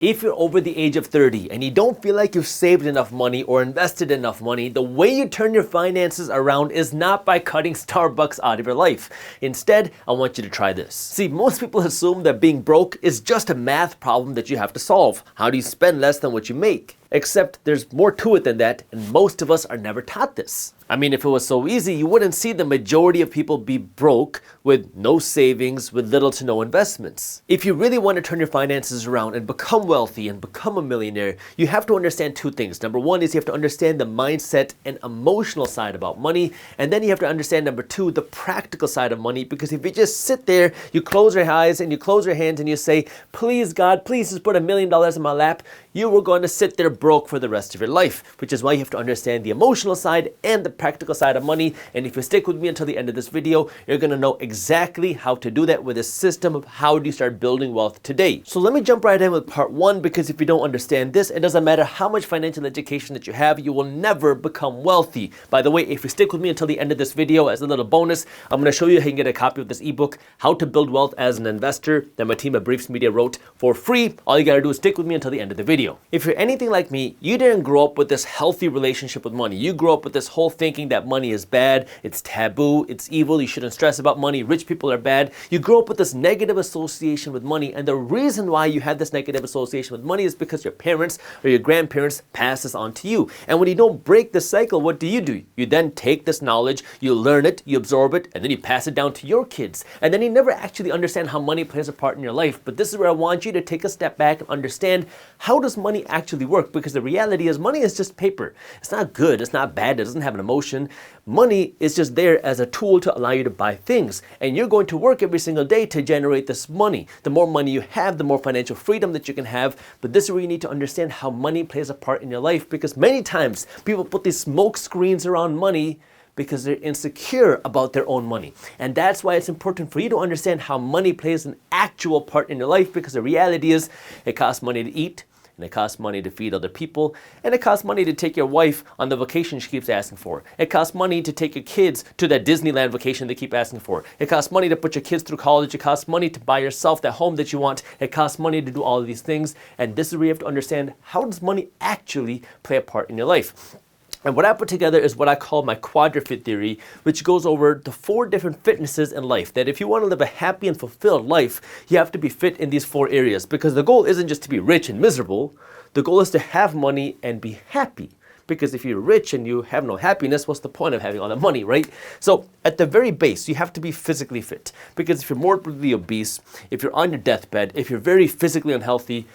If you're over the age of 30 and you don't feel like you've saved enough money or invested enough money, the way you turn your finances around is not by cutting Starbucks out of your life. Instead, I want you to try this. See, most people assume that being broke is just a math problem that you have to solve. How do you spend less than what you make? Except there's more to it than that, and most of us are never taught this. I mean, if it was so easy, you wouldn't see the majority of people be broke with no savings, with little to no investments. If you really want to turn your finances around and become wealthy and become a millionaire, you have to understand two things. Number one is you have to understand the mindset and emotional side about money, and then you have to understand number two, the practical side of money, because if you just sit there, you close your eyes and you close your hands and you say, please God, please just put $1 million in my lap, you are going to sit there broke for the rest of your life, which is why you have to understand the emotional side and the practical side of money. And if you stick with me until the end of this video, you're going to know exactly how to do that with a system of how do you start building wealth today. So let me jump right in with part one, because if you don't understand this, it doesn't matter how much financial education that you have, you will never become wealthy. By the way, if you stick with me until the end of this video, as a little bonus, I'm going to show you how you can get a copy of this ebook, How to Build Wealth as an Investor, that my team at Briefs Media wrote for free. All you got to do is stick with me until the end of the video. If you're anything like me, you didn't grow up with this healthy relationship with money. You grew up with this whole thinking that money is bad, it's taboo, it's evil, you shouldn't stress about money, rich people are bad. You grew up with this negative association with money, and the reason why you had this negative association with money is because your parents or your grandparents passed this on to you. And when you don't break the cycle, what do? You then take this knowledge, you learn it, you absorb it, and then you pass it down to your kids. And then you never actually understand how money plays a part in your life. But this is where I want you to take a step back and understand, how does money actually work? Because the reality is money is just paper. It's not good, it's not bad, it doesn't have an emotion. Money is just there as a tool to allow you to buy things. And you're going to work every single day to generate this money. The more money you have, the more financial freedom that you can have. But this is where you need to understand how money plays a part in your life, because many times people put these smoke screens around money because they're insecure about their own money. And that's why it's important for you to understand how money plays an actual part in your life, because the reality is it costs money to eat, and it costs money to feed other people, and it costs money to take your wife on the vacation she keeps asking for. It costs money to take your kids to that Disneyland vacation they keep asking for. It costs money to put your kids through college. It costs money to buy yourself that home that you want. It costs money to do all of these things. And this is where you have to understand, how does money actually play a part in your life? And what I put together is what I call my quadrifit theory, which goes over the 4 different fitnesses in life. That if you want to live a happy and fulfilled life, you have to be fit in these 4 areas. Because the goal isn't just to be rich and miserable. The goal is to have money and be happy. Because if you're rich and you have no happiness, what's the point of having all that money, right? So at the very base, you have to be physically fit. Because if you're morbidly obese, if you're on your deathbed, if you're very physically unhealthy,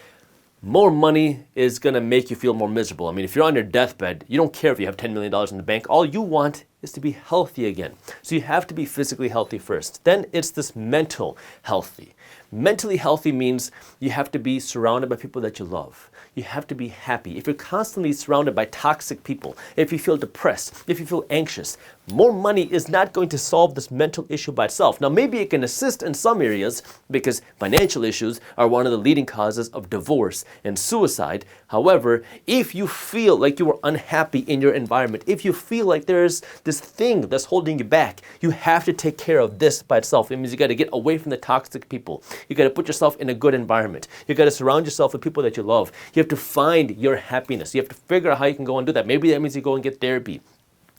more money is going to make you feel more miserable. I mean, if you're on your deathbed, you don't care if you have $10 million in the bank. All you want is to be healthy again. So you have to be physically healthy first. Then it's this mental healthy. Mentally healthy means you have to be surrounded by people that you love. You have to be happy. If you're constantly surrounded by toxic people, if you feel depressed, if you feel anxious, more money is not going to solve this mental issue by itself. Now, maybe it can assist in some areas, because financial issues are one of the leading causes of divorce and suicide. However, if you feel like you are unhappy in your environment, if you feel like there's this thing that's holding you back, you have to take care of this by itself. It means you got to get away from the toxic people. You got to put yourself in a good environment. You got to surround yourself with people that you love. You have to find your happiness. You have to figure out how you can go and do that. Maybe that means you go and get therapy.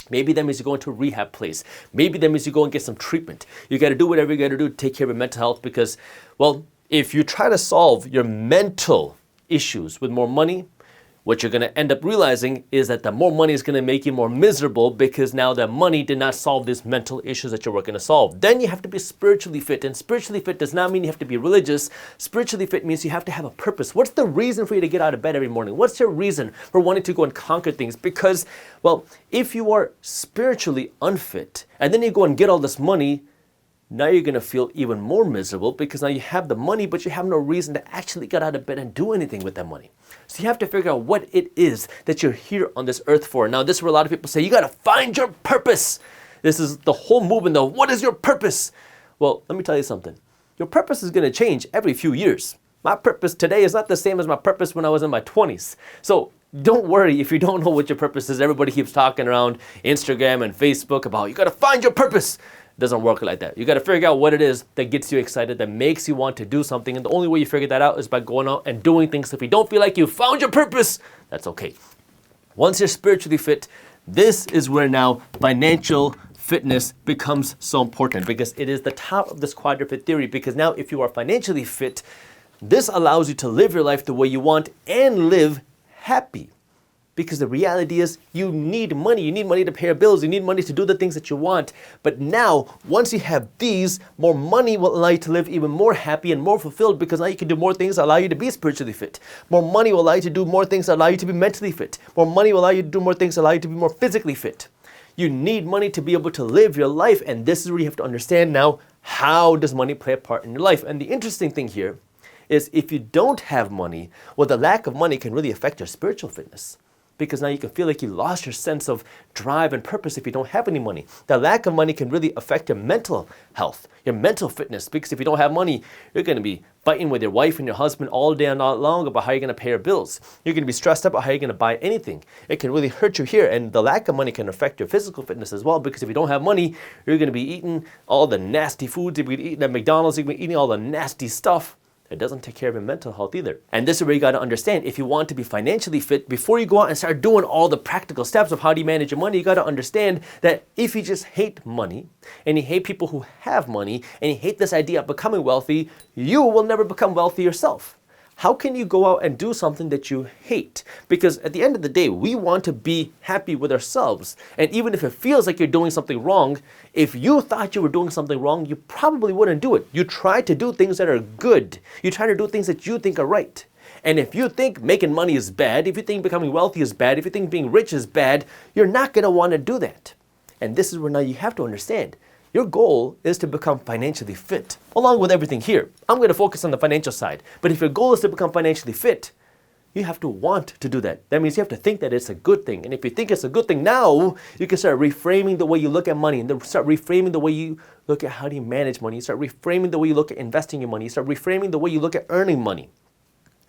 Maybe that means you go into a rehab place. Maybe that means you go and get some treatment. You got to do whatever you got to do to take care of your mental health, because, well, if you try to solve your mental issues with more money, what you're going to end up realizing is that the more money is going to make you more miserable, because now that money did not solve these mental issues that you're working to solve. Then you have to be spiritually fit. And spiritually fit does not mean you have to be religious. Spiritually fit means you have to have a purpose. What's the reason for you to get out of bed every morning? What's your reason for wanting to go and conquer things? Because, well, if you are spiritually unfit and then you go and get all this money, now you're going to feel even more miserable, because now you have the money, but you have no reason to actually get out of bed and do anything with that money. So you have to figure out what it is that you're here on this earth for. Now, this is where a lot of people say, you got to find your purpose. This is the whole movement though. What is your purpose? Well, let me tell you something. Your purpose is going to change every few years. My purpose today is not the same as my purpose when I was in my 20s. So don't worry if you don't know what your purpose is. Everybody keeps talking around Instagram and Facebook about, you got to find your purpose. It doesn't work like that. You got to figure out what it is that gets you excited, that makes you want to do something. And the only way you figure that out is by going out and doing things. If you don't feel like you found your purpose, that's okay. Once you're spiritually fit, this is where now financial fitness becomes so important, because it is the top of this quadruped theory. Because now if you are financially fit, this allows you to live your life the way you want and live happy. Because the reality is you need money. You need money to pay your bills. You need money to do the things that you want. But now, once you have these, more money will allow you to live even more happy and more fulfilled, because now you can do more things that allow you to be spiritually fit. More money will allow you to do more things that allow you to be mentally fit. More money will allow you to do more things that allow you to be more physically fit. You need money to be able to live your life. And this is where you have to understand now, how does money play a part in your life? And the interesting thing here is if you don't have money, well, the lack of money can really affect your spiritual fitness. Because now you can feel like you lost your sense of drive and purpose if you don't have any money. The lack of money can really affect your mental health, your mental fitness. Because if you don't have money, you're going to be fighting with your wife and your husband all day and all long about how you're going to pay your bills. You're going to be stressed about how you're going to buy anything. It can really hurt you here. And the lack of money can affect your physical fitness as well. Because if you don't have money, you're going to be eating all the nasty foods. You're going to be eating at McDonald's. You're going to be eating all the nasty stuff. It doesn't take care of your mental health either. And this is where you got to understand, if you want to be financially fit, before you go out and start doing all the practical steps of how do you manage your money, you got to understand that if you just hate money, and you hate people who have money, and you hate this idea of becoming wealthy, you will never become wealthy yourself. How can you go out and do something that you hate? Because at the end of the day, we want to be happy with ourselves. And even if it feels like you're doing something wrong, if you thought you were doing something wrong, you probably wouldn't do it. You try to do things that are good. You try to do things that you think are right. And if you think making money is bad, if you think becoming wealthy is bad, if you think being rich is bad, you're not going to want to do that. And this is where now you have to understand. Your goal is to become financially fit, along with everything here. I'm going to focus on the financial side. But if your goal is to become financially fit, you have to want to do that. That means you have to think that it's a good thing. And if you think it's a good thing now, you can start reframing the way you look at money, and then start reframing the way you look at how do you manage money. You start reframing the way you look at investing your money. You start reframing the way you look at earning money.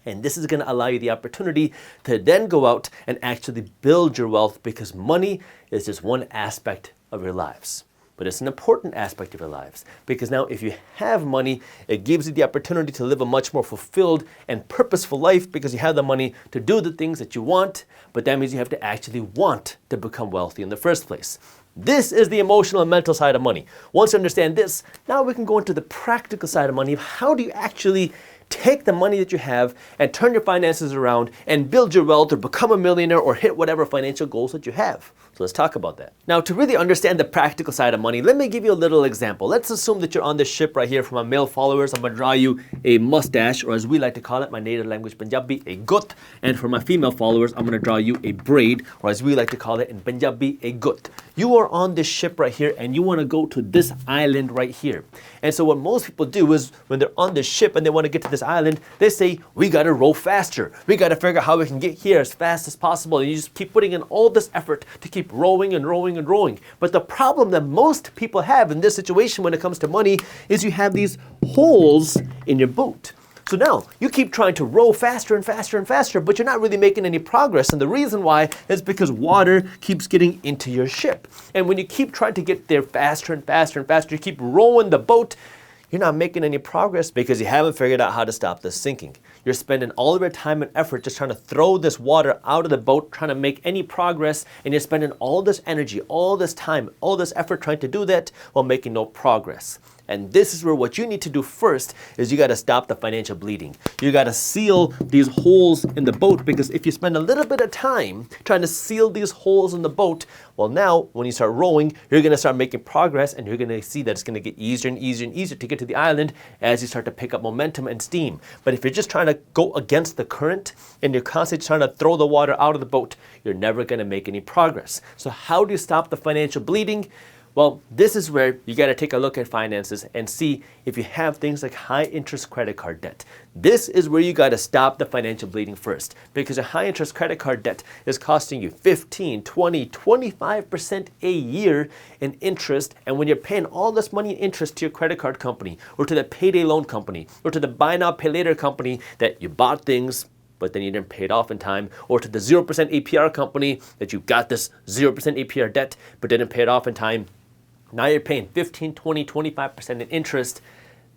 And this is going to allow you the opportunity to then go out and actually build your wealth, because money is just one aspect of your lives. But it's an important aspect of your lives, because now if you have money, it gives you the opportunity to live a much more fulfilled and purposeful life, because you have the money to do the things that you want. But that means you have to actually want to become wealthy in the first place. This is the emotional and mental side of money. Once you understand this, now we can go into the practical side of money. How do you actually take the money that you have and turn your finances around and build your wealth, or become a millionaire, or hit whatever financial goals that you have? So let's talk about that. Now, to really understand the practical side of money, let me give you a little example. Let's assume that you're on this ship right here. For my male followers, I'm going to draw you a mustache, or as we like to call it, my native language Punjabi, a gut. And for my female followers, I'm going to draw you a braid, or as we like to call it in Punjabi, a gut. You are on this ship right here, and you want to go to this island right here. And so what most people do is, when they're on this ship and they want to get to this island, they say, we got to row faster. We got to figure out how we can get here as fast as possible. And you just keep putting in all this effort to keep rowing and rowing and rowing. But the problem that most people have in this situation when it comes to money is you have these holes in your boat. So now you keep trying to row faster and faster and faster, but you're not really making any progress. And the reason why is because water keeps getting into your ship. And when you keep trying to get there faster and faster and faster, you keep rowing the boat, you're not making any progress because you haven't figured out how to stop the sinking. You're spending all of your time and effort just trying to throw this water out of the boat, trying to make any progress, and you're spending all this energy, all this time, all this effort trying to do that while making no progress. And this is where what you need to do first is you got to stop the financial bleeding. You got to seal these holes in the boat, because if you spend a little bit of time trying to seal these holes in the boat, well, now when you start rowing, you're going to start making progress, and you're going to see that it's going to get easier and easier and easier to get to the island as you start to pick up momentum and steam. But if you're just trying to go against the current and you're constantly trying to throw the water out of the boat, you're never going to make any progress. So how do you stop the financial bleeding? Well, this is where you got to take a look at finances and see if you have things like high interest credit card debt. This is where you got to stop the financial bleeding first, because a high interest credit card debt is costing you 15, 20, 25% a year in interest. And when you're paying all this money in interest to your credit card company, or to the payday loan company, or to the buy now, pay later company that you bought things but then you didn't pay it off in time, or to the 0% APR company that you got this 0% APR debt but didn't pay it off in time, Now you're paying 15, 20, 25% in interest.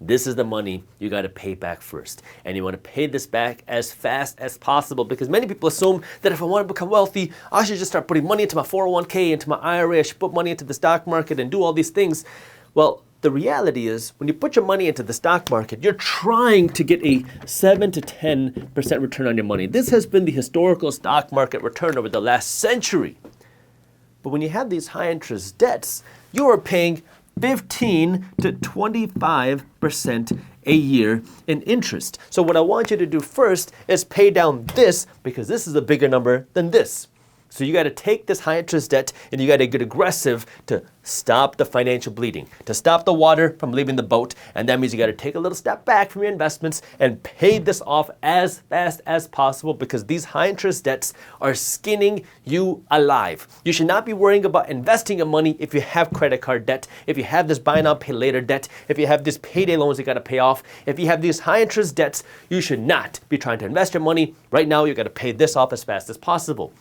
This is the money you got to pay back first. And you want to pay this back as fast as possible, because many people assume that if I want to become wealthy, I should just start putting money into my 401k, into my IRA, I should put money into the stock market and do all these things. Well, the reality is when you put your money into the stock market, you're trying to get a 7 to 10% return on your money. This has been the historical stock market return over the last century. But when you have these high interest debts, you are paying 15 to 25% a year in interest. So what I want you to do first is pay down this, because this is a bigger number than this. So you got to take this high interest debt and you got to get aggressive to stop the financial bleeding, to stop the water from leaving the boat. And that means you got to take a little step back from your investments and pay this off as fast as possible, because these high interest debts are skinning you alive. You should not be worrying about investing your money if you have credit card debt, if you have this buy now, pay later debt, if you have these payday loans you got to pay off, if you have these high interest debts, you should not be trying to invest your money. Right now, you got to pay this off as fast as possible.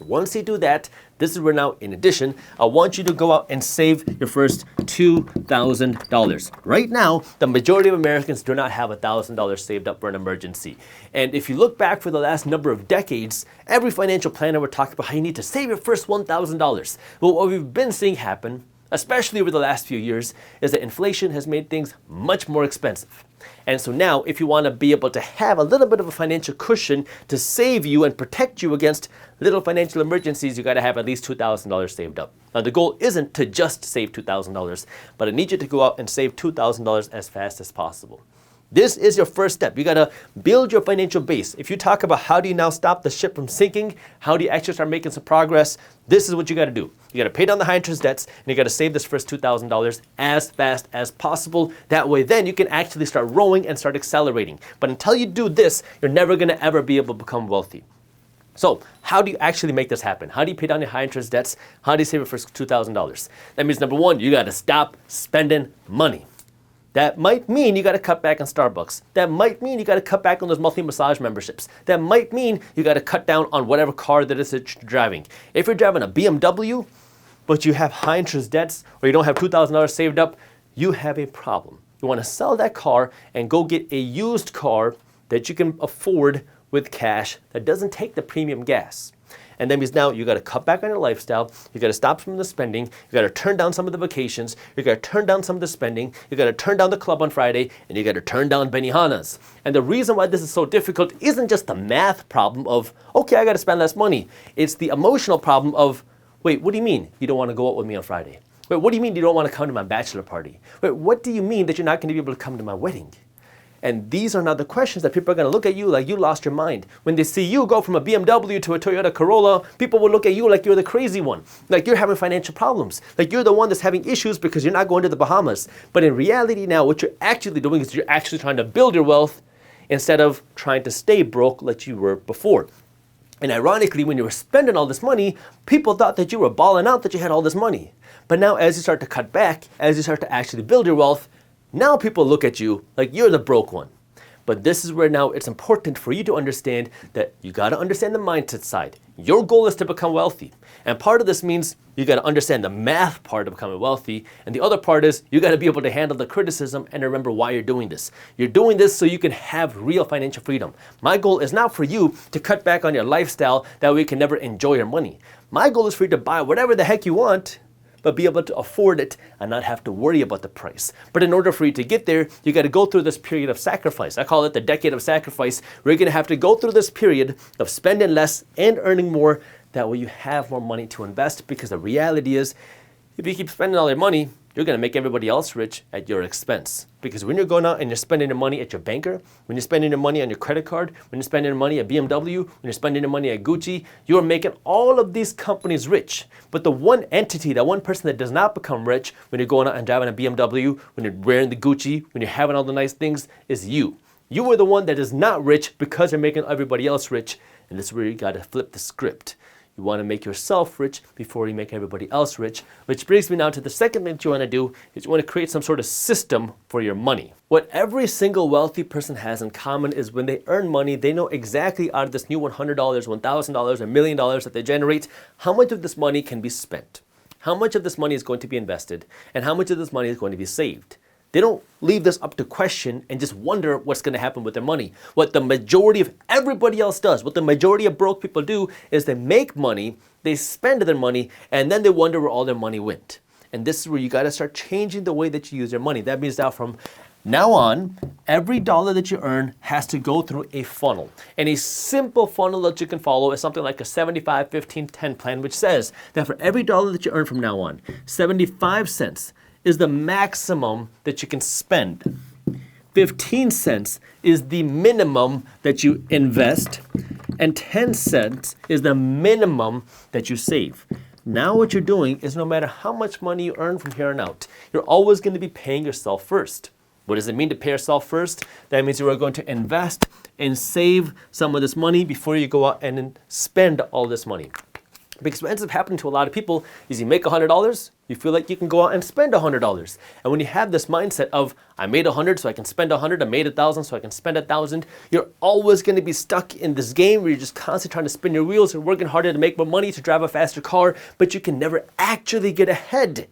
Once you do that, this is where now, in addition, I want you to go out and save your first $2,000. Right now, the majority of Americans do not have $1,000 saved up for an emergency. And if you look back for the last number of decades, every financial planner would talk about how you need to save your first $1,000. Well, what we've been seeing happen, especially over the last few years, is that inflation has made things much more expensive. And so now, if you want to be able to have a little bit of a financial cushion to save you and protect you against little financial emergencies, you got to have at least $2,000 saved up. Now, the goal isn't to just save $2,000, but I need you to go out and save $2,000 as fast as possible. This is your first step. You got to build your financial base. If you talk about how do you now stop the ship from sinking, how do you actually start making some progress, this is what you got to do. You got to pay down the high interest debts, and you got to save this first $2,000 as fast as possible. That way, then you can actually start rowing and start accelerating. But until you do this, you're never going to ever be able to become wealthy. So how do you actually make this happen? How do you pay down your high interest debts? How do you save your first $2,000? That means, number one, you got to stop spending money. That might mean you got to cut back on Starbucks. That might mean you got to cut back on those monthly massage memberships. That might mean you got to cut down on whatever car that is that you're driving. If you're driving a BMW, but you have high interest debts, or you don't have $2,000 saved up, you have a problem. You want to sell that car and go get a used car that you can afford with cash that doesn't take the premium gas. And that means now you got to cut back on your lifestyle. You got to stop some of the spending. You got to turn down some of the vacations. You got to turn down some of the spending. You got to turn down the club on Friday, and you got to turn down Benihanas. And the reason why this is so difficult isn't just the math problem of, okay, I got to spend less money. It's the emotional problem of, wait, what do you mean you don't want to go out with me on Friday? Wait, what do you mean you don't want to come to my bachelor party? Wait, what do you mean that you're not going to be able to come to my wedding? And these are not the questions that people are going to look at you like you lost your mind. When they see you go from a BMW to a Toyota Corolla, people will look at you like you're the crazy one, like you're having financial problems, like you're the one that's having issues because you're not going to the Bahamas. But in reality now, what you're actually doing is you're actually trying to build your wealth instead of trying to stay broke like you were before. And ironically, when you were spending all this money, people thought that you were balling out, that you had all this money. But now as you start to cut back, as you start to actually build your wealth, now people look at you like you're the broke one. But this is where now it's important for you to understand that you got to understand the mindset side. Your goal is to become wealthy. And part of this means you got to understand the math part of becoming wealthy. And the other part is you got to be able to handle the criticism and remember why you're doing this. You're doing this so you can have real financial freedom. My goal is not for you to cut back on your lifestyle that way you can never enjoy your money. My goal is for you to buy whatever the heck you want, but be able to afford it and not have to worry about the price. But in order for you to get there, you got to go through this period of sacrifice. I call it the decade of sacrifice, where you're going to have to go through this period of spending less and earning more. That way you have more money to invest, because the reality is, if you keep spending all your money, you're going to make everybody else rich at your expense. Because when you're going out and you're spending your money at your banker, when you're spending your money on your credit card, when you're spending your money at BMW, when you're spending your money at Gucci, you're making all of these companies rich. But the one entity, that one person that does not become rich when you're going out and driving a BMW, when you're wearing the Gucci, when you're having all the nice things, is you. You are the one that is not rich because you're making everybody else rich. And this is where you got to flip the script. You want to make yourself rich before you make everybody else rich, which brings me now to the second thing that you want to do is you want to create some sort of system for your money. What every single wealthy person has in common is when they earn money, they know exactly out of this new $100, $1,000, $1 million that they generate, how much of this money can be spent. how much of this money is going to be invested and how much of this money is going to be saved. They don't leave this up to question and just wonder what's going to happen with their money. What the majority of everybody else does, what the majority of broke people do, is they make money, they spend their money, and then they wonder where all their money went. And this is where you got to start changing the way that you use your money. That means that from now on, every dollar that you earn has to go through a funnel. And a simple funnel that you can follow is something like a 75, 15, 10 plan, which says that for every dollar that you earn from now on, 75 cents is the maximum that you can spend. 15 cents is the minimum that you invest, and 10 cents is the minimum that you save. Now what you're doing is no matter how much money you earn from here on out, you're always going to be paying yourself first. What does it mean to pay yourself first? That means you are going to invest and save some of this money before you go out and spend all this money. Because what ends up happening to a lot of people is you make $100, you feel like you can go out and spend $100. And when you have this mindset of, I made 100 so I can spend 100, I made 1,000 so I can spend 1,000, you're always going to be stuck in this game where you're just constantly trying to spin your wheels, you're working harder to make more money, to drive a faster car, but you can never actually get ahead.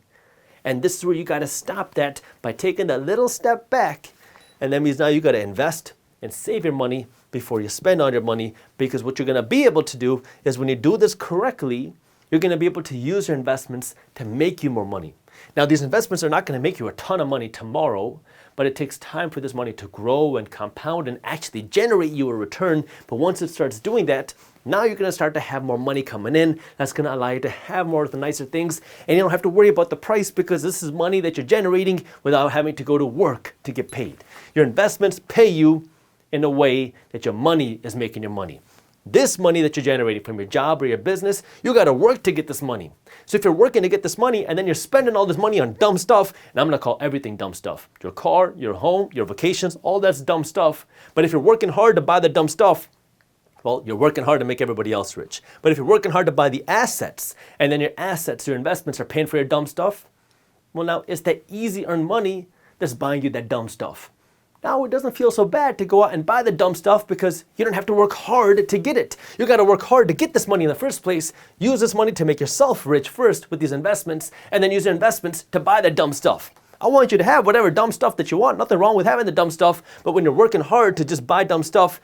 And this is where you got to stop that by taking that little step back. And that means now you got to invest and save your money before you spend all your money, because what you're going to be able to do is when you do this correctly, you're going to be able to use your investments to make you more money. Now, these investments are not going to make you a ton of money tomorrow, but it takes time for this money to grow and compound and actually generate you a return. But once it starts doing that, now you're going to start to have more money coming in. That's going to allow you to have more of the nicer things. And you don't have to worry about the price because this is money that you're generating without having to go to work to get paid. Your investments pay you in a way that your money is making your money. This money that you're generating from your job or your business, you got to work to get this money. So if you're working to get this money and then you're spending all this money on dumb stuff, and I'm going to call everything dumb stuff. Your car, your home, your vacations, all that's dumb stuff. But if you're working hard to buy the dumb stuff, well, you're working hard to make everybody else rich. But if you're working hard to buy the assets, and then your assets, your investments are paying for your dumb stuff, well, now it's that easy earned money that's buying you that dumb stuff. Now it doesn't feel so bad to go out and buy the dumb stuff because you don't have to work hard to get it. You got to work hard to get this money in the first place. Use this money to make yourself rich first with these investments, and then use your investments to buy the dumb stuff. I want you to have whatever dumb stuff that you want. Nothing wrong with having the dumb stuff, but when you're working hard to just buy dumb stuff,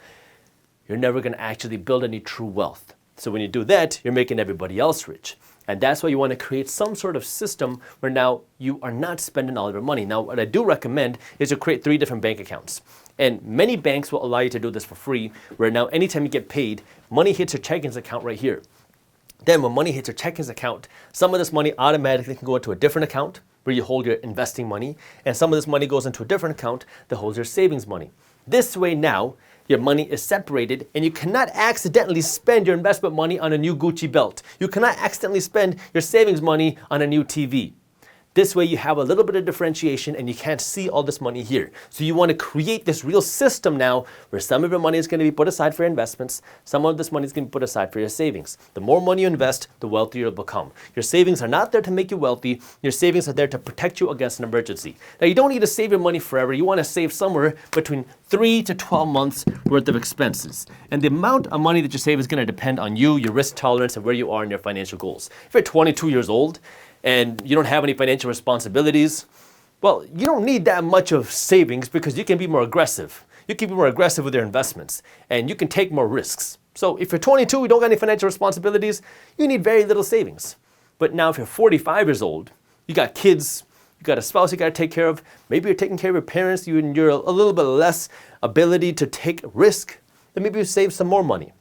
you're never going to actually build any true wealth. So when you do that, you're making everybody else rich. And that's why you want to create some sort of system where now you are not spending all of your money. Now, what I do recommend is to create 3 different bank accounts. And many banks will allow you to do this for free, where now anytime you get paid, money hits your checkings account right here. Then when money hits your checkings account, some of this money automatically can go into a different account where you hold your investing money, and some of this money goes into a different account that holds your savings money. This way now, your money is separated, and you cannot accidentally spend your investment money on a new Gucci belt. You cannot accidentally spend your savings money on a new TV. This way you have a little bit of differentiation and you can't see all this money here. So you want to create this real system now where some of your money is going to be put aside for investments, some of this money is going to be put aside for your savings. The more money you invest, the wealthier you'll become. Your savings are not there to make you wealthy. Your savings are there to protect you against an emergency. Now you don't need to save your money forever. You want to save somewhere between 3 to 12 months worth of expenses. And the amount of money that you save is going to depend on you, your risk tolerance, and where you are in your financial goals. If you're 22 years old, and you don't have any financial responsibilities, well, you don't need that much of savings because you can be more aggressive. You can be more aggressive with your investments and you can take more risks. So if you're 22, you don't got any financial responsibilities, you need very little savings. But now if you're 45 years old, you got kids, you got a spouse you got to take care of, maybe you're taking care of your parents, you're a little bit less ability to take risk, then maybe you save some more money.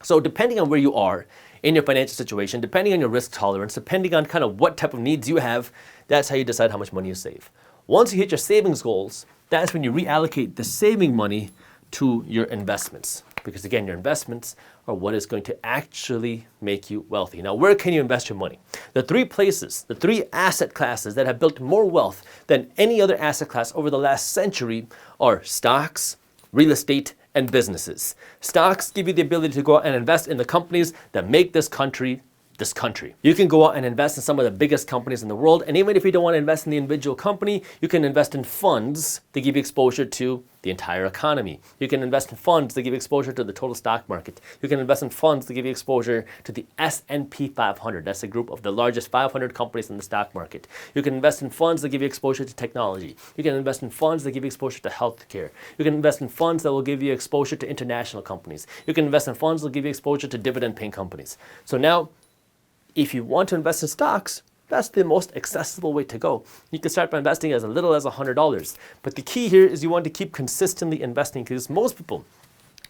So depending on where you are in your financial situation, depending on your risk tolerance, depending on kind of what type of needs you have, that's how you decide how much money you save. Once you hit your savings goals, that's when you reallocate the saving money to your investments. Because again, your investments are what is going to actually make you wealthy. Now, where can you invest your money? The 3 places, the 3 asset classes that have built more wealth than any other asset class over the last century are stocks, real estate, and businesses. Stocks give you the ability to go out and invest in the companies that make this country this country. You can go out and invest in some of the biggest companies in the world, and even if you don't want to invest in the individual company, you can invest in funds that give you exposure to the entire economy. You can invest in funds that give you exposure to the total stock market. You can invest in funds that give you exposure to the S&P 500. That's a group of the largest 500 companies in the stock market. You can invest in funds that give you exposure to technology. You can invest in funds that give you exposure to healthcare. You can invest in funds that will give you exposure to international companies. You can invest in funds that will give you exposure to dividend-paying companies. So now, if you want to invest in stocks, that's the most accessible way to go. You can start by investing as little as $100. But the key here is you want to keep consistently investing, because most people,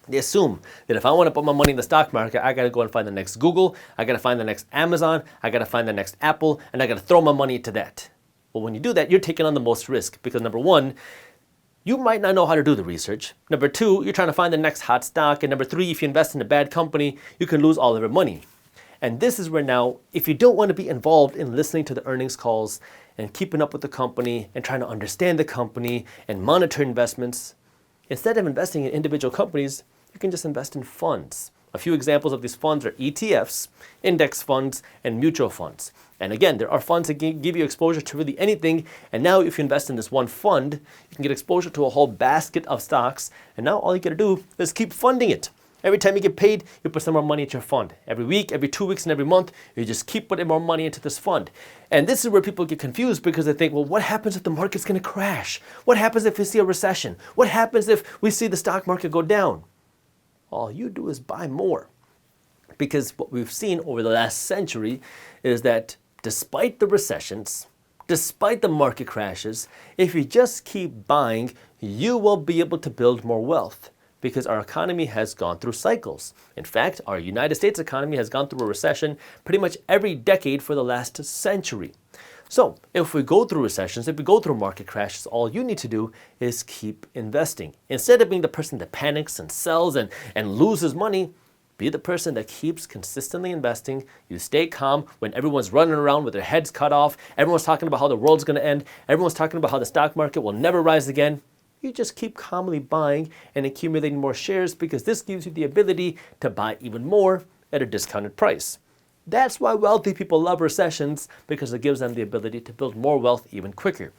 they assume that if I want to put my money in the stock market, I got to go and find the next Google, I got to find the next Amazon, I got to find the next Apple, and I got to throw my money into that. Well, when you do that, you're taking on the most risk, because number one, you might not know how to do the research. Number two, you're trying to find the next hot stock. And number three, if you invest in a bad company, you can lose all of your money. And this is where now, if you don't want to be involved in listening to the earnings calls and keeping up with the company and trying to understand the company and monitor investments, instead of investing in individual companies, you can just invest in funds. A few examples of these funds are ETFs, index funds, and mutual funds. And again, there are funds that give you exposure to really anything. And now if you invest in this one fund, you can get exposure to a whole basket of stocks. And now all you got to do is keep funding it. Every time you get paid, you put some more money into your fund. Every week, every 2 weeks, and every month, you just keep putting more money into this fund. And this is where people get confused, because they think, well, what happens if the market's going to crash? What happens if we see a recession? What happens if we see the stock market go down? All you do is buy more. Because what we've seen over the last century is that despite the recessions, despite the market crashes, if you just keep buying, you will be able to build more wealth. Because our economy has gone through cycles. In fact, our United States economy has gone through a recession pretty much every decade for the last century. So if we go through recessions, if we go through market crashes, all you need to do is keep investing. Instead of being the person that panics and sells and loses money, be the person that keeps consistently investing. You stay calm when everyone's running around with their heads cut off. Everyone's talking about how the world's going to end. Everyone's talking about how the stock market will never rise again. You just keep calmly buying and accumulating more shares, because this gives you the ability to buy even more at a discounted price. That's why wealthy people love recessions, because it gives them the ability to build more wealth even quicker.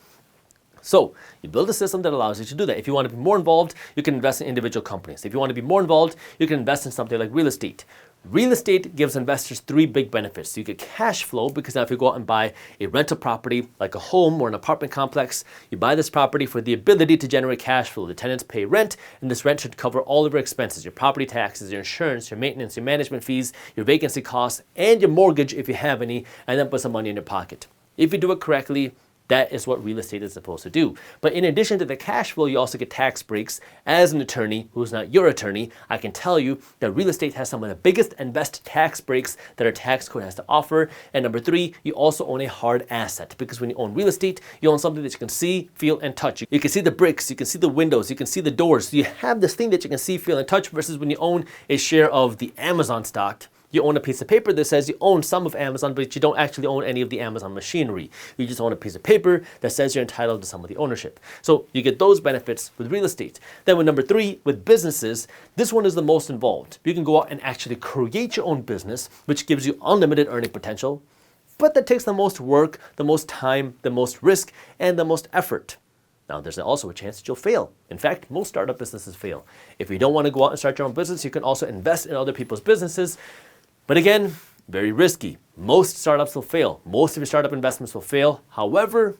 So you build a system that allows you to do that. If you want to be more involved, you can invest in individual companies. If you want to be more involved, you can invest in something like real estate. Real estate gives investors three big benefits. You get cash flow, because now if you go out and buy a rental property like a home or an apartment complex, you buy this property for the ability to generate cash flow. The tenants pay rent, and this rent should cover all of your expenses, your property taxes, your insurance, your maintenance, your management fees, your vacancy costs, and your mortgage if you have any, and then put some money in your pocket. If you do it correctly, that is what real estate is supposed to do. But in addition to the cash flow, you also get tax breaks. As an attorney who's not your attorney, I can tell you that real estate has some of the biggest and best tax breaks that our tax code has to offer. And number three, you also own a hard asset, because when you own real estate, you own something that you can see, feel, and touch. You can see the bricks, you can see the windows, you can see the doors. So you have this thing that you can see, feel, and touch, versus when you own a share of the Amazon stock. You own a piece of paper that says you own some of Amazon, but you don't actually own any of the Amazon machinery. You just own a piece of paper that says you're entitled to some of the ownership. So you get those benefits with real estate. Then with number three, with businesses, this one is the most involved. You can go out and actually create your own business, which gives you unlimited earning potential, but that takes the most work, the most time, the most risk, and the most effort. Now, there's also a chance that you'll fail. In fact, most startup businesses fail. If you don't want to go out and start your own business, you can also invest in other people's businesses. But again, very risky. Most startups will fail. Most of your startup investments will fail. However,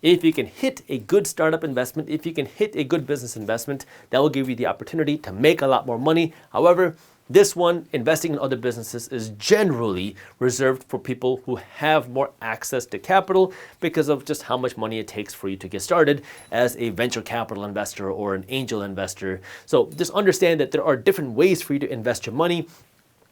if you can hit a good startup investment, if you can hit a good business investment, that will give you the opportunity to make a lot more money. However, this one, investing in other businesses, is generally reserved for people who have more access to capital, because of just how much money it takes for you to get started as a venture capital investor or an angel investor. So just understand that there are different ways for you to invest your money.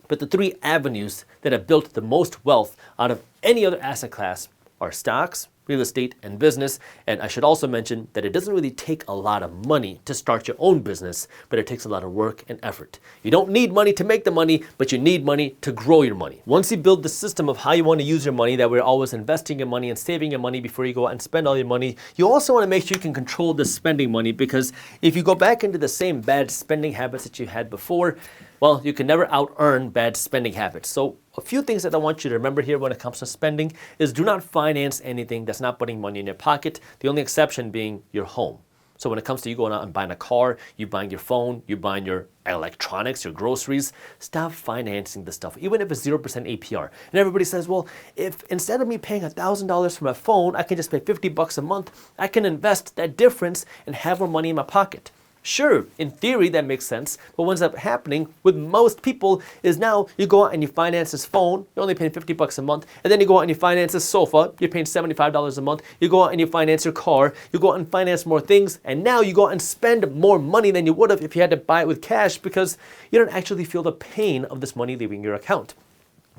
But the three avenues that have built the most wealth out of any other asset class are stocks, real estate, and business. And I should also mention that it doesn't really take a lot of money to start your own business, but it takes a lot of work and effort. You don't need money to make the money, but you need money to grow your money. Once you build the system of how you want to use your money, that we're always investing your money and saving your money before you go out and spend all your money, you also want to make sure you can control the spending money, because if you go back into the same bad spending habits that you had before, well, you can never out-earn bad spending habits. So a few things that I want you to remember here when it comes to spending is do not finance anything that's not putting money in your pocket, the only exception being your home. So when it comes to you going out and buying a car, you buying your phone, you buying your electronics, your groceries, stop financing the stuff, even if it's 0% APR. And everybody says, well, if instead of me paying $1,000 for my phone, I can just pay $50 a month, I can invest that difference and have more money in my pocket. Sure, in theory that makes sense, but what ends up happening with most people is now you go out and you finance this phone, you're only paying $50 a month, and then you go out and you finance this sofa, you're paying $75 a month, you go out and you finance your car, you go out and finance more things, and now you go out and spend more money than you would have if you had to buy it with cash because you don't actually feel the pain of this money leaving your account.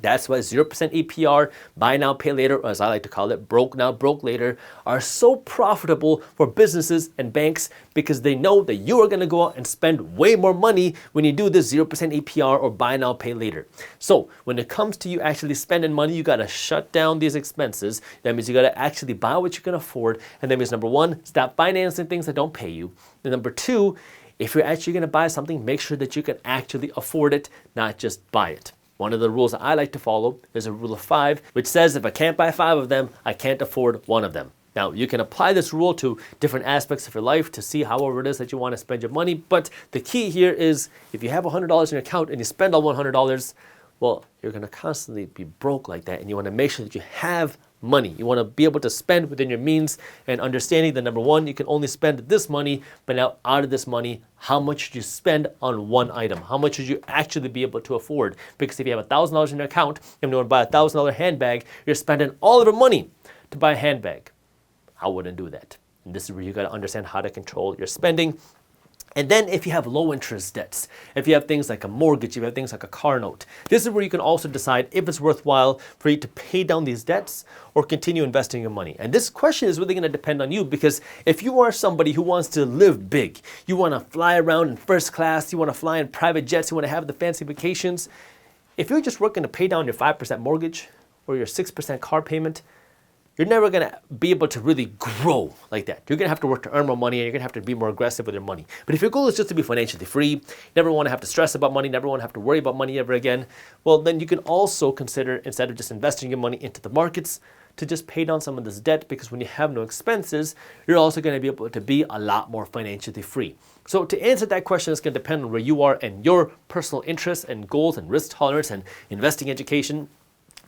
That's why 0% APR, buy now, pay later, or as I like to call it, broke now, broke later, are so profitable for businesses and banks because they know that you are going to go out and spend way more money when you do this 0% APR or buy now, pay later. So when it comes to you actually spending money, you got to shut down these expenses. That means you got to actually buy what you can afford. And that means number one, stop financing things that don't pay you. And number two, if you're actually going to buy something, make sure that you can actually afford it, not just buy it. One of the rules that I like to follow is a rule of 5, which says if I can't buy 5 of them, I can't afford 1 of them. Now, you can apply this rule to different aspects of your life to see however it is that you want to spend your money, but the key here is if you have $100 in your account and you spend all $100, well, you're going to constantly be broke like that, and you want to make sure that you have money. You want to be able to spend within your means and understanding that number one, you can only spend this money, but now out of this money, how much should you spend on one item? How much should you actually be able to afford? Because if you have $1,000 in your account and you want to buy a $1,000 handbag, you're spending all of your money to buy a handbag. I wouldn't do that. And this is where you got to understand how to control your spending. And then if you have low interest debts, if you have things like a mortgage, if you have things like a car note, this is where you can also decide if it's worthwhile for you to pay down these debts or continue investing your money. And this question is really going to depend on you, because if you are somebody who wants to live big, you want to fly around in first class, you want to fly in private jets, you want to have the fancy vacations, if you're just working to pay down your 5% mortgage or your 6% car payment, you're never going to be able to really grow like that. You're going to have to work to earn more money, and you're going to have to be more aggressive with your money. But if your goal is just to be financially free, never want to have to stress about money, never want to have to worry about money ever again, well, then you can also consider, instead of just investing your money into the markets, to just pay down some of this debt, because when you have no expenses, you're also going to be able to be a lot more financially free. So to answer that question, it's going to depend on where you are and your personal interests and goals and risk tolerance and investing education.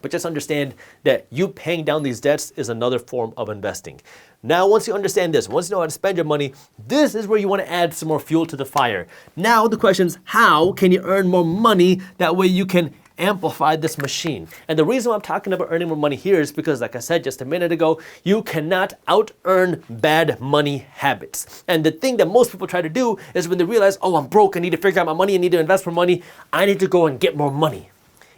But just understand that you paying down these debts is another form of investing. Now, once you understand this, once you know how to spend your money, this is where you want to add some more fuel to the fire. Now, the question is, how can you earn more money? That way you can amplify this machine. And the reason why I'm talking about earning more money here is because, like I said just a minute ago, you cannot out-earn bad money habits. And the thing that most people try to do is when they realize, oh, I'm broke, I need to figure out my money, I need to invest more money, I need to go and get more money.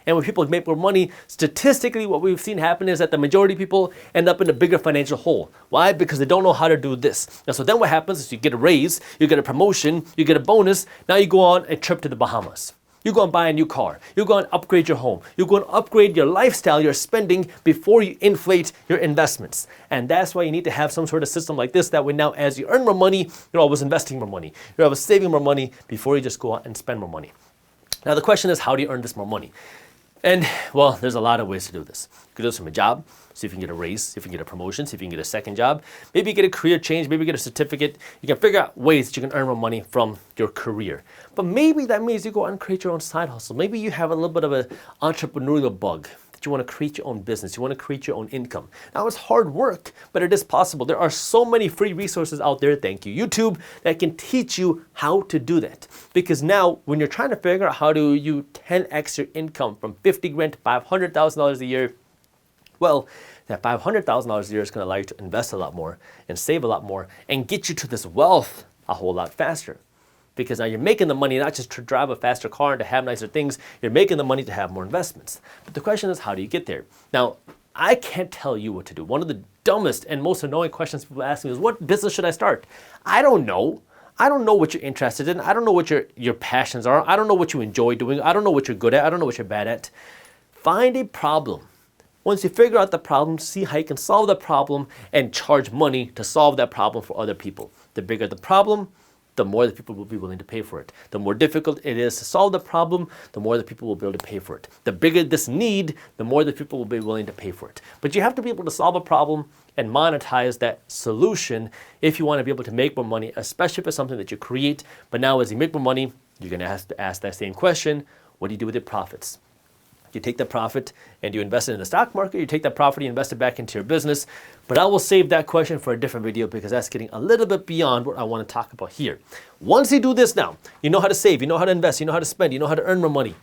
And when people make more money, statistically what we've seen happen is that the majority of people end up in a bigger financial hole. Why? Because they don't know how to do this. And so then what happens is you get a raise, you get a promotion, you get a bonus, now you go on a trip to the Bahamas. You go and buy a new car. You go and upgrade your home. You go and upgrade your lifestyle, your spending, before you inflate your investments. And that's why you need to have some sort of system like this, that way now as you earn more money, you're always investing more money. You're always saving more money before you just go out and spend more money. Now the question is, how do you earn this more money? And, well, there's a lot of ways to do this. You can do this from a job, see if you can get a raise, see if you can get a promotion, see if you can get a second job. Maybe you get a career change, maybe you get a certificate. You can figure out ways that you can earn more money from your career. But maybe that means you go out and create your own side hustle. Maybe you have a little bit of an entrepreneurial bug. You want to create your own business. You want to create your own income. Now, it's hard work, but it is possible. There are so many free resources out there, thank you, YouTube, that can teach you how to do that. Because now, when you're trying to figure out how do you 10x your income from 50 grand to $500,000 a year, well, that $500,000 a year is going to allow you to invest a lot more and save a lot more and get you to this wealth a whole lot faster. Because now you're making the money not just to drive a faster car and to have nicer things, you're making the money to have more investments. But the question is, how do you get there? Now, I can't tell you what to do. One of the dumbest and most annoying questions people ask me is, what business should I start? I don't know. I don't know what you're interested in. I don't know what your passions are. I don't know what you enjoy doing. I don't know what you're good at. I don't know what you're bad at. Find a problem. Once you figure out the problem, see how you can solve the problem and charge money to solve that problem for other people. The bigger the problem, the more that people will be willing to pay for it. The more difficult it is to solve the problem, the more that people will be able to pay for it. The bigger this need, the more that people will be willing to pay for it. But you have to be able to solve a problem and monetize that solution if you want to be able to make more money, especially if it's something that you create. But now as you make more money, you're going to have to ask that same question: what do you do with your profits? You take that profit and you invest it in the stock market, you take that profit and invest it back into your business. But I will save that question for a different video because that's getting a little bit beyond what I want to talk about here. Once you do this now, you know how to save, you know how to invest, you know how to spend, you know how to earn more money.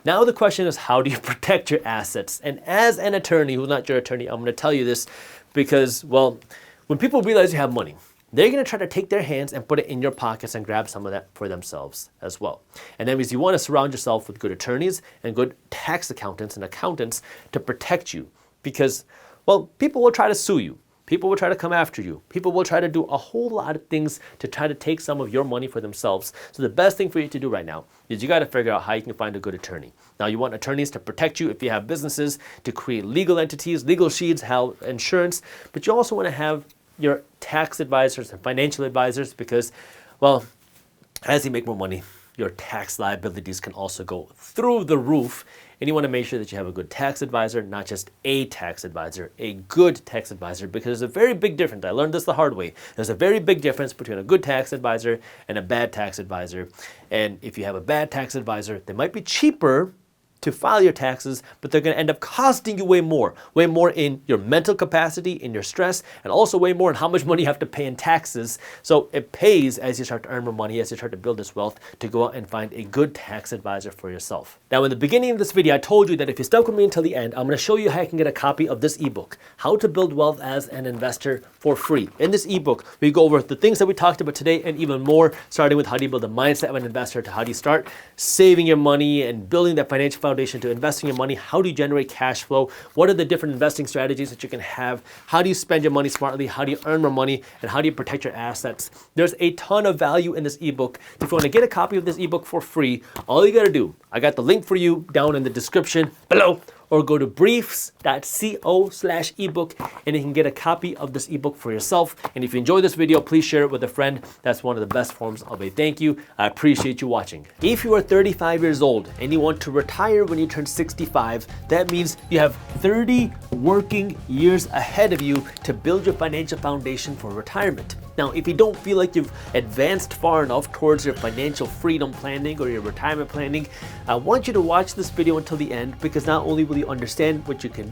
Now the question is, how do you protect your assets? And as an attorney who's not your attorney, I'm going to tell you this because, well, when people realize you have money, they're going to try to take their hands and put it in your pockets and grab some of that for themselves as well. And that means you want to surround yourself with good attorneys and good tax accountants and accountants to protect you because, well, people will try to sue you. People will try to come after you. People will try to do a whole lot of things to try to take some of your money for themselves. So the best thing for you to do right now is you got to figure out how you can find a good attorney. Now you want attorneys to protect you if you have businesses, to create legal entities, legal sheets, health insurance, but you also want to have your tax advisors and financial advisors because, well, as you make more money, your tax liabilities can also go through the roof. And you want to make sure that you have a good tax advisor, not just a tax advisor, a good tax advisor, because there's a very big difference. I learned this the hard way. There's a very big difference between a good tax advisor and a bad tax advisor. And if you have a bad tax advisor, they might be cheaper to file your taxes, but they're going to end up costing you way more in your mental capacity, in your stress, and also way more in how much money you have to pay in taxes. So it pays as you start to earn more money, as you start to build this wealth, to go out and find a good tax advisor for yourself. Now, in the beginning of this video, I told you that if you stuck with me until the end, I'm going to show you how you can get a copy of this ebook, How to Build Wealth as an Investor, for free. In this ebook, we go over the things that we talked about today and even more, starting with how do you build the mindset of an investor to how do you start saving your money and building that financial foundation to investing your money. How do you generate cash flow? What are the different investing strategies that you can have? How do you spend your money smartly? How do you earn more money? And how do you protect your assets? There's a ton of value in this ebook. If you want to get a copy of this ebook for free, all you got to do, I got the link for you down in the description below, or go to briefs.co/ebook and you can get a copy of this ebook for yourself. And if you enjoyed this video, please share it with a friend. That's one of the best forms of a thank you. I appreciate you watching. If you are 35 years old and you want to retire when you turn 65, that means you have 30 working years ahead of you to build your financial foundation for retirement. Now, if you don't feel like you've advanced far enough towards your financial freedom planning or your retirement planning, I want you to watch this video until the end, because not only will you understand what you can